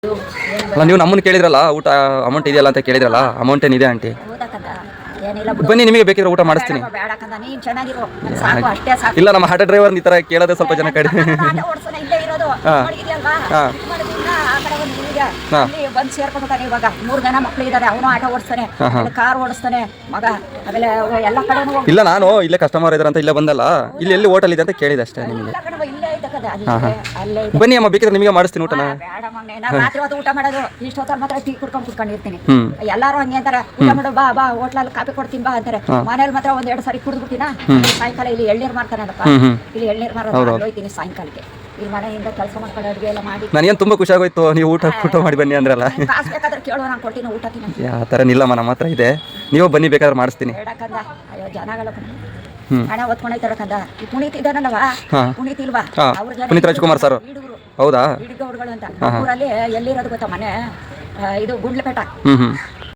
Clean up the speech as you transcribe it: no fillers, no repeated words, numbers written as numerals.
ದುಡ್ಡು ಅಲ್ಲ ನೀವು ನಮ್ಮನ್ನು ಕೇಳಿದ್ರಲ್ಲ ಊಟ ಅಮೌಂಟ್ ಇದೆಯಲ್ಲ ಅಂತ ಕೇಳಿದ್ರಲ್ಲ ಅಮೌಂಟ್ ಏನಿದೆ ಆಂಟಿ ಏನಿಲ್ಲ ಬನ್ನಿ ನಿಮಗೆ ಬೇಕಿರೋ ಊಟ ಮಾಡಿಸ್ತೀನಿ ಬೇಡಕ್ಕಂದ ನೀನ್ ಚೆನ್ನಾಗಿರೋ ಸಾಕು ಅಷ್ಟೇ ಸಾಕು ಇಲ್ಲ ನಮ್ಮ ಆಟೋ ಡ್ರೈವರ್ ಈ ತರ ಕೇಳೋದೇ ಸ್ವಲ್ಪ ಜನ ಕಡಿಮೆ ಓಡಿಸೋಣ ಇಲ್ಲೇ ಇರೋದು ನೋಡಿದ್ಯಲ್ವಾ ಆ ಕಡೆ ಒಂದು ಹುಡುಗ ಅಲ್ಲಿ ಬಂದು ಸೇರ್ಕೊಂಡ್ಬಿಟ್ಟಾನೆ ಇವಾಗ 3 ಜನ ಮಕ್ಳು ಇದ್ದಾರೆ ಅವನು ಆಟೋ ಓಡಿಸ್ತಾನೆ ಕಾರ್ ಓಡಿಸ್ತಾನೆ ಮಗ ಆಮೇಲೆ ಎಲ್ಲ ಕಡೆ ಇಲ್ಲ ನಾನು ಇಲ್ಲೇ ಕಸ್ಟಮರ್ ಇದ್ದಾರೆ ಅಂತ ಇಲ್ಲೇ ಬಂದಲ್ಲ ಇಲ್ಲಿ ಎಲ್ಲಿ ಹೋಟೆಲ್ ಇದೆ ಅಂತ ಕೇಳಿದೆ ಅಷ್ಟೇ ನಿಮಗೆ ಇಲ್ಲೇ ಐತಕ್ಕದ ಅಲ್ಲೇ ಬನ್ನಿ ಅಮ್ಮ ಬೇಕಿದ್ರೆ ನಿಮಗೆ ಮಾಡಿಸ್ತೀನಿ ಊಟನ ಬೇಡ ಮಗನೇ ನಾನು ರಾತ್ರಿ ಹೊತ್ತು ಊಟ ಮಾಡೋದು ಇಷ್ಟೊತ್ತಲ್ಲಿ ಮಾತ್ರ ಟೀ ಕುಡ್ಕೊಂಡು ಕುತ್ಕೊಂಡಿರ್ತೀನಿ ಎಲ್ಲಾರು ಹಂಗೆ ಅಂತಾರೆ ಊಟ ಮಾಡು ಬಾ ಬಾ ಹೋಟ್ಲಲ್ಲಿ ಕಾಫಿ ಕೊಡ್ತೀನಿ ಬಾ ಅಂತಾರೆ ಮನೇಲಿ ಮಾತ್ರ 1-2 ಸಾರಿ ಕುಡಿದ್ಬಿಟ್ಟಿನ ಸಾಯಂಕಾಲ ಇಲ್ಲಿ ಎಳ್ನೀರು ಮಾರ್ತಾನಲ್ಲಪ್ಪ ಇಲ್ಲಿ ಎಳ್ನೀರು ಮಾರೋದು ಹೋಗ್ತೀನಿ ಸಾಯಂಕಾಲಕ್ಕೆ ಇಲ್ಲಿ ಮನೆಯಿಂದ ಕೆಲಸ ಮಾಡ್ಕೊಂಡು ಅಡುಗೆ ಎಲ್ಲ ಮಾಡಿ ನನಗೇನು ತುಂಬ ಖುಷಿ ಆಗೋಯ್ತು ನೀವು ಊಟ ಮಾಡಿ ಬನ್ನಿ ಅಂದ್ರಲ್ಲ ಕಾಸು ಬೇಕಾದ್ರೆ ಕೇಳುವ ನಾನು ಕೊಡ್ತೀನಿ ಊಟ ತಿನ್ನ ಆ ಥರ ನಿಲ್ಲಮ್ಮ ನಮ್ಮ ಹತ್ರ ಇದೆ ನೀವು ಬನ್ನಿ ಬೇಕಾದ್ರೆ ಮಾಡಿಸ್ತೀನಿ ಬೇಡಕ್ಕಂದ ಅಯ್ಯೋ ಜನಗಳ ಹಣ ಹೊತ್ಕೊಂಡೈತಾರಕ್ಕಂದ ಈ ಪುನೀತ್ ಇದ್ದಾನಲ್ಲವ ಪುನೀತ್ ಇಲ್ವಾ ಪುನೀತ್ ರಾಜ್ಕುಮಾರ್ ಸರ್ ಹೌದಾ ಹಿಡಿಗೌಡ್ಗಳು ಅಂತ ಊರಲ್ಲಿ ಎಲ್ಲಿರೋದು ಗೊತ್ತಾ ಮನೆ ಇದು ಗುಂಡ್ಲಪೇಟ